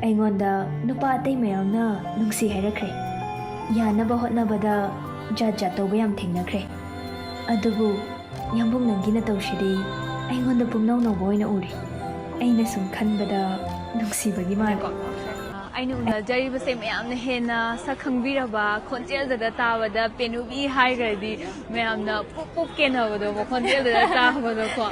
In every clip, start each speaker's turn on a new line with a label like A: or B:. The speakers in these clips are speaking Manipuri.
A: ꯑꯩꯉꯣꯟꯗ ꯅꯨꯄꯥ ꯑꯇꯩ ꯃꯌꯥꯝꯅ ꯅꯨꯡꯁꯤ ꯍꯥꯏꯔꯛꯈ꯭ꯔꯦ ꯌꯥꯅꯕ ꯍꯣꯠꯅꯕꯗ ꯖꯥꯠ ꯖꯥꯠ ꯇꯧꯕ ꯌꯥꯝ ꯊꯦꯡꯅꯈ꯭ꯔꯦ ꯑꯗꯨꯕꯨ ꯌꯥꯝꯕꯨꯡ ꯅꯪꯒꯤ ꯅꯇꯧꯁꯤꯗꯤ ꯑꯩꯉꯣꯟꯗ ꯄꯨꯡꯅꯧ ꯅꯧꯕ ꯑꯣꯏꯅ ꯎꯔꯤ ꯑꯩꯅ ꯁꯨꯝ ꯈꯟꯕꯗ ꯅꯨꯡꯁꯤꯕꯒꯤ ꯃꯥꯜꯂꯦ
B: ꯑꯩꯅ ꯎꯅꯖꯔꯤꯕꯁꯦ ꯃꯌꯥꯝꯅ ꯍꯦꯟꯅ ꯁꯛ ꯈꯪꯕꯤꯔꯕ ꯈꯣꯟꯖꯦꯜꯗꯨꯗ ꯇꯥꯕꯗ ꯄꯦꯅꯨꯕꯤ ꯍꯥꯏꯈ꯭ꯔꯗꯤ ꯃꯌꯥꯝꯅ ꯄꯨꯛ ꯄꯨꯛ ꯀꯦꯟꯅꯕꯗꯣ ꯈꯣꯟꯖꯦꯜꯗꯨꯗ ꯇꯥꯕꯗꯣꯀꯣ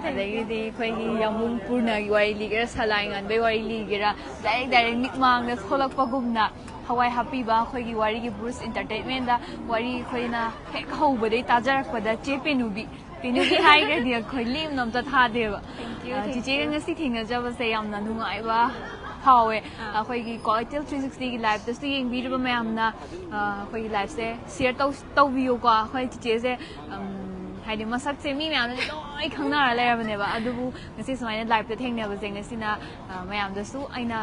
B: ꯑꯗꯒꯤꯗꯤ ꯑꯩꯈꯣꯏꯒꯤ ꯌꯥꯝꯕꯨꯡ ꯄꯨꯔꯅꯒꯤ ꯋꯥꯔꯤ ꯂꯤꯒꯦꯔꯥ ꯁꯂꯥꯏ ꯉꯥꯟꯕꯩ ꯋꯥꯔꯤ ꯂꯤꯒꯦꯔꯥ ꯗꯥꯏꯔꯦꯛ ꯃꯤꯠꯃꯥꯡꯗ ꯊꯣꯛꯂꯛꯄꯒꯨꯝꯅ ꯍꯋꯥꯏ ꯍꯥꯞꯄꯤꯕ ꯑꯩꯈꯣꯏꯒꯤ ꯋꯥꯔꯤꯒꯤ ꯕ꯭ꯔꯨꯁ ꯏꯟꯇꯔꯇꯦꯟꯃꯦꯟꯗ ꯋꯥꯔꯤ ꯑꯩꯈꯣꯏꯅ ꯍꯦꯛ ꯍꯧꯕꯗꯩ ꯇꯥꯖꯔꯛꯄꯗ ꯆꯦ ꯄꯦꯅꯨꯕꯤ ꯍꯥꯏꯈ꯭ꯔꯗꯤ ꯑꯩꯈꯣꯏ ꯂꯦꯝꯅ ꯑꯝꯇ ꯊꯥꯗꯦꯕ ꯆꯤꯆꯦꯒ ꯉꯁꯤ ꯊꯦꯡꯅꯖꯕꯁꯦ ꯌꯥꯝꯅ ꯅꯨꯡꯉꯥꯏꯕ ꯐꯥꯎꯋꯦ ꯑꯩꯈꯣꯏꯒꯤ ꯀ꯭ꯋꯥꯀꯩꯊꯦꯜ 360ꯒꯤ ꯂꯥꯏꯚꯇꯁꯨ ꯌꯦꯡꯕꯤꯔꯤꯕ ꯃꯌꯥꯝꯅ ꯑꯩꯈꯣꯏꯒꯤ ꯂꯥꯏꯚꯁꯦ ꯁꯤꯌꯔ ꯇꯧꯕꯤꯌꯨꯀꯣ ꯑꯩꯈꯣꯏ ꯆꯤꯆꯦꯁꯦ ꯍꯥꯏꯗꯤ ꯃꯁꯛꯁꯦ ꯃꯤ ꯃꯌꯥꯝꯅꯗꯤ ꯂꯣꯏ ꯈꯪꯅꯔ ꯂꯩꯔꯕꯅꯦꯕ ꯑꯗꯨꯕꯨ ꯉꯁꯤ ꯁꯨꯃꯥꯏꯅ ꯂꯥꯏꯚꯇ ꯊꯦꯡꯅꯕꯁꯦ ꯉꯁꯤꯅ ꯃꯌꯥꯝꯗꯁꯨ ꯑꯩꯅ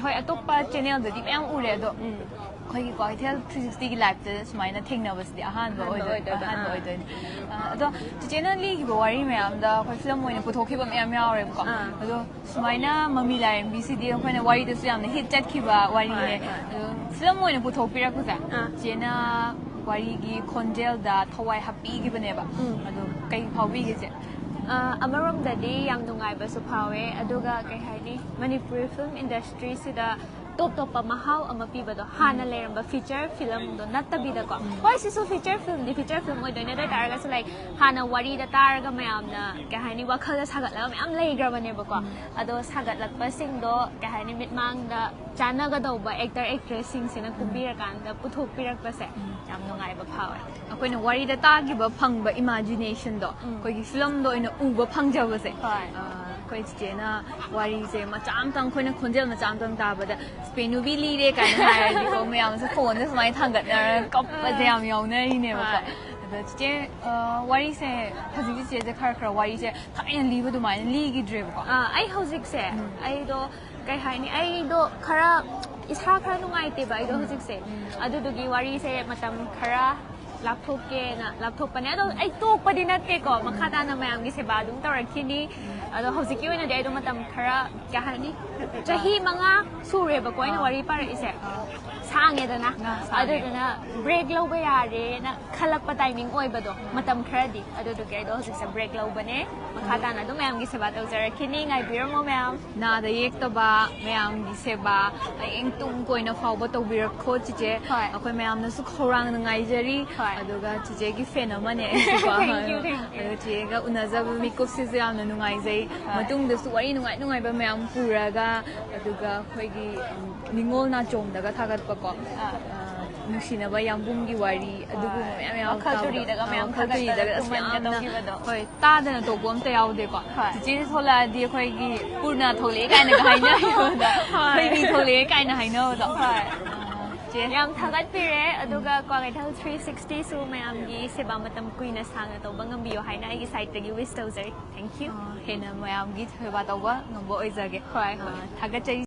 B: ꯍꯣꯏ ꯑꯇꯣꯞꯄ ꯆꯦꯅꯦꯜꯗꯗꯤ ꯃꯌꯥꯝ ꯎꯔꯦ ꯑꯗꯣ ꯑꯩꯈꯣꯏꯒꯤ ꯀ꯭ꯋꯥꯀꯩꯊꯦꯜ 360ꯒꯤ ꯂꯥꯏꯚꯇ ꯁꯨꯃꯥꯏꯅ ꯊꯦꯡꯅꯕꯁꯤꯗꯤ ꯑꯍꯥꯟꯕ ꯑꯣꯏꯗꯣꯏꯅꯤ ꯑꯗꯣ ꯆꯤꯆꯦꯅ ꯂꯤꯈꯤꯕ ꯋꯥꯔꯤ ꯃꯌꯥꯝꯗ ꯑꯩꯈꯣꯏ ꯐꯤꯂꯝ ꯑꯣꯏꯅ ꯄꯨꯊꯣꯛꯈꯤꯕ ꯃꯌꯥꯝ ꯌꯥꯎꯔꯦꯕꯀꯣ ꯑꯗꯣ ꯁꯨꯃꯥꯏꯅ ꯃꯃꯤ ꯂꯥꯏꯔꯦꯝꯕꯤꯁꯤꯗꯤ ꯑꯩꯈꯣꯏꯅ ꯋꯥꯔꯤꯗꯁꯨ ꯌꯥꯝꯅ ꯍꯤꯠ ꯆꯠꯈꯤꯕ ꯋꯥꯔꯤꯅꯦ ꯑꯗꯣ ꯐꯤꯂꯝ ꯑꯣꯏꯅ ꯄꯨꯊꯣꯛꯄꯤꯔꯛꯄꯁꯦ ꯆꯤꯆꯦꯅ ꯋꯥꯔꯤꯒꯤ ꯈꯣꯟꯖꯦꯜꯗ ꯊꯋꯥꯏ ꯍꯥꯞꯄꯤꯈꯤꯕꯅꯦꯕ ꯑꯗꯣ ꯀꯩ ꯐꯥꯎꯕꯤꯒꯦꯁꯦ
C: ꯑꯃꯔꯣꯝꯗꯗꯤ ꯌꯥꯝ ꯅꯨꯡꯉꯥꯏꯕꯁꯨ ꯐꯥꯎꯋꯦ ꯑꯗꯨꯒ ꯀꯩ ꯍꯥꯏꯅꯤ ꯃꯅꯤꯄꯨꯔꯤ ꯐꯤꯜꯝ ꯏꯟꯗꯁꯇ꯭ꯔꯤꯁꯤꯗ ꯇꯣꯞ ꯇꯣꯞꯄ ꯃꯍꯥꯎ ꯑꯃ ꯄꯤꯕꯗꯣ ꯍꯥꯟꯅ ꯂꯩꯔꯝꯕ ꯐꯤꯆꯔ ꯐꯤꯂꯝꯗꯣ ꯅꯠꯇꯕꯤꯗꯀꯣ ꯍꯣꯏ ꯁꯤꯁꯨ ꯐꯤꯆꯔ ꯐꯤꯂꯝ ꯑꯣꯏꯗꯣꯏꯅꯦ ꯑꯗꯨ ꯑꯣꯏꯇꯥꯔꯒꯁꯨ ꯂꯥꯏꯛ ꯍꯥꯟꯅ ꯋꯥꯔꯤꯗ ꯇꯥꯔꯒ ꯃꯌꯥꯝꯅ ꯀꯩ ꯍꯥꯏꯅꯤ ꯋꯥꯈꯜꯗ ꯁꯥꯒꯠꯂꯒ ꯃꯌꯥꯝ ꯂꯩꯈ꯭ꯔꯕꯅꯦꯕꯀꯣ ꯑꯗꯣ ꯁꯥꯒꯠꯂꯛꯄꯁꯤꯡꯗꯣ ꯀꯩ ꯍꯥꯏꯅꯤ ꯃꯤꯠꯃꯥꯡꯗ ꯆꯥꯟꯅꯒꯗꯧꯕ ꯑꯦꯛꯇꯔ ꯑꯦꯛꯇ꯭ꯔꯦꯁꯁꯤꯡꯁꯤꯅ ꯀꯨꯝꯕꯤꯔꯀꯥꯟꯗ ꯄꯨꯊꯣꯛꯄꯤꯔꯛꯄꯁꯦ ꯌꯥꯝ ꯅꯨꯡꯉꯥꯏꯕ ꯐꯥꯎꯋꯦ
B: ꯑꯩꯈꯣꯏꯅ ꯋꯥꯔꯤꯗ ꯇꯥꯈꯤꯕ ꯐꯪꯕ ꯏꯃꯥꯖꯤꯅꯦꯁꯟꯗꯣ ꯑꯩꯈꯣꯏꯒꯤ ꯐꯤꯂꯝꯗ ꯑꯣꯏꯅ ꯎꯕ ꯐꯪꯖꯕꯁꯦ ꯑꯩꯈꯣꯏ ꯆꯤꯆꯦꯅ ꯋꯥꯔꯤꯁꯦ ꯃꯆꯥ ꯑꯃꯇꯪ ꯑꯩꯈꯣꯏꯅ ꯈꯣꯟꯖꯦꯜ ꯃꯆꯥ ꯑꯃꯇꯪ ꯇꯥꯕꯗ ꯄꯦꯅꯨꯕꯤ ꯂꯤꯔꯦ ꯀꯥꯏꯅ ꯍꯥꯏꯔꯗꯤꯀꯣ ꯃꯌꯥꯝꯁꯦ ꯐꯣꯟꯗ ꯁꯨꯃꯥꯏꯅ ꯊꯥꯡꯒꯠꯅꯔꯒ ꯀꯞꯄꯁꯦ ꯌꯥꯝ ꯌꯥꯎꯅꯔꯤꯅꯦꯕꯀꯣ ꯑꯗ ꯆꯤꯆꯦ ꯋꯥꯔꯤꯁꯦ ꯍꯧꯖꯤꯛꯇꯤ ꯆꯤꯆꯦꯁꯦ ꯈꯔ ꯋꯥꯔꯤꯁꯦ ꯊꯥꯏꯅ ꯂꯤꯕ ꯑꯗꯨꯃꯥꯏꯅ ꯂꯤꯈꯤꯗ꯭ꯔꯦꯕꯀꯣ
C: ꯑꯩ ꯍꯧꯖꯤꯛꯁꯦ ꯑꯩꯗꯣ ꯀꯩ ꯍꯥꯏꯅꯤ ꯑꯩꯗꯣ ꯈꯔ ꯏꯁꯥ ꯈꯔ ꯅꯨꯡꯉꯥꯏꯇꯦꯕ ꯑꯩꯗꯣ ꯍꯧꯖꯤꯛꯁꯦ ꯑꯗꯨꯗꯨꯒꯤ ꯋꯥꯔꯤꯁꯦ ꯃꯇꯝ ꯈꯔ ꯂꯥꯞꯊꯣꯛꯄꯅꯦ ꯑꯗꯣ ꯑꯩ ꯇꯣꯛꯄꯗꯤ ꯅꯠꯇꯦꯀꯣ ꯃꯈꯥ ꯇꯥꯅ ꯃꯌꯥꯝꯒꯤ ꯁꯦꯕꯥ ꯑꯗꯨꯝ ꯇꯧꯔꯛꯈꯤꯅꯤ ꯑꯗꯣ ꯍꯧꯖꯤꯛꯀꯤ ꯑꯣꯏꯅꯗꯤ ꯑꯩꯗꯣ ꯃꯇꯝ ꯈꯔ ꯀꯩ ꯍꯥꯏꯅꯤ ꯆꯍꯤ 5 ꯁꯨꯔꯦꯕꯀꯣ ꯑꯩꯅ ꯋꯥꯔꯤ ꯄꯥꯔꯛꯏꯁꯦ ꯁꯥꯡꯉꯦꯗꯅ ꯑꯗꯨꯗꯨꯅ ꯕ꯭ꯔꯦꯛ ꯂꯧꯕ ꯌꯥꯔꯦꯅ ꯈꯜꯂꯛꯄ ꯇꯥꯏꯃꯤꯡ ꯑꯣꯏꯕꯗꯣ ꯃꯇꯝ ꯈꯔꯗꯤ ꯑꯗꯨꯗꯨꯒꯤ ꯑꯩꯗꯣ ꯍꯧꯖꯤꯛꯁꯦ ꯕ꯭ꯔꯦꯛ ꯂꯧꯕꯅꯦ ꯃꯈꯥ ꯇꯥꯅ ꯑꯗꯨꯝ ꯃꯌꯥꯝꯒꯤ ꯁꯦꯕꯥ ꯇꯧꯖꯔꯛꯈꯤꯅꯤ ꯉꯥꯏꯕꯤꯔꯝꯃꯣ ꯃꯌꯥꯝ
B: ꯅꯥꯗ ꯌꯦꯛꯇꯕ ꯃꯌꯥꯝꯒꯤ ꯁꯦꯕꯥ ꯍꯌꯦꯡ ꯇꯨꯡ ꯀꯣꯏꯅ ꯐꯥꯎꯕ ꯇꯧꯕꯤꯔꯛꯈꯣ ꯆꯤꯆꯦ ꯑꯩꯈꯣꯏ ꯃꯌꯥꯝꯅꯁꯨ ꯈꯧꯔꯥꯡꯅ ꯉꯥꯏꯖꯔꯤ ꯑꯗꯨꯒ ꯆꯤꯆꯦꯒꯤ ꯐꯦꯟ ꯑꯃꯅꯦ ꯑꯩꯁꯨꯀꯣ ꯑꯗꯨꯒ ꯆꯤꯆꯦꯒ ꯎꯅꯖꯕ ꯃꯤꯀꯨꯞꯁꯤꯁꯨ ꯌꯥꯝꯅ ꯅꯨꯡꯉꯥꯏꯖꯩ ꯃꯇꯨꯡꯗꯁꯨ ꯋꯥꯔꯤ ꯅꯨꯡꯉꯥꯏꯕ ꯃꯌꯥꯝ ꯄꯨꯔꯒ ꯑꯗꯨꯒ ꯑꯩꯈꯣꯏꯒꯤ ꯅꯤꯉꯣꯜ ꯅꯥꯆꯣꯝꯗꯒ ꯊꯥꯒꯠꯄꯀꯣ ꯅꯨꯡꯁꯤꯅꯕ ꯌꯥꯝꯕꯨꯡꯒꯤ ꯋꯥꯔꯤ ꯑꯗꯨꯒꯨꯝꯕ ꯃꯌꯥꯝ
C: ꯋꯥꯈꯜ ꯇꯨꯔꯤꯗꯒ ꯃꯌꯥꯝ
B: ꯌꯥꯝꯅ ꯍꯣꯏ ꯇꯥꯗꯅ ꯇꯣꯛꯄ ꯑꯝꯇ ꯌꯥꯎꯗꯦꯀꯣ ꯆꯤꯆꯦꯁꯦ ꯊꯣꯛꯂꯛꯑꯗꯤ ꯑꯩꯈꯣꯏꯒꯤ ꯄꯨꯔꯅ ꯊꯣꯛꯂꯛꯑꯦ ꯀꯥꯏꯅꯒ ꯍꯥꯏꯅꯕꯗꯣ ꯊꯣꯏꯕꯤ ꯊꯣꯛꯂꯛꯑꯦ ꯀꯥꯏꯅ ꯍꯥꯏꯅꯕꯗꯣ
C: ꯌꯥꯝ ꯊꯥꯒꯠꯄꯤꯔꯦ ꯑꯗꯨꯒ ꯀ꯭ꯋꯥꯀꯩꯊꯦꯜ 360ꯁꯨ ꯃꯌꯥꯝꯒꯤ ꯁꯦꯕꯥ ꯃꯇꯝ ꯀꯨꯏꯅ ꯁꯥꯡꯅ ꯇꯧꯕ ꯉꯝꯕꯤꯌꯣ ꯍꯥꯏꯅ ꯑꯩꯒꯤ ꯁꯥꯏꯠꯇꯒꯤ ꯋꯤꯁ ꯇꯧꯖꯔꯤ ꯊꯦꯡꯛ ꯌꯨ
B: ꯍꯦꯟꯅ ꯃꯌꯥꯝꯒꯤ ꯁꯦꯕꯥ ꯇꯧꯕ ꯉꯝꯕ ꯑꯣꯏꯖꯒꯦ ꯊꯥꯒꯠꯆꯔꯤ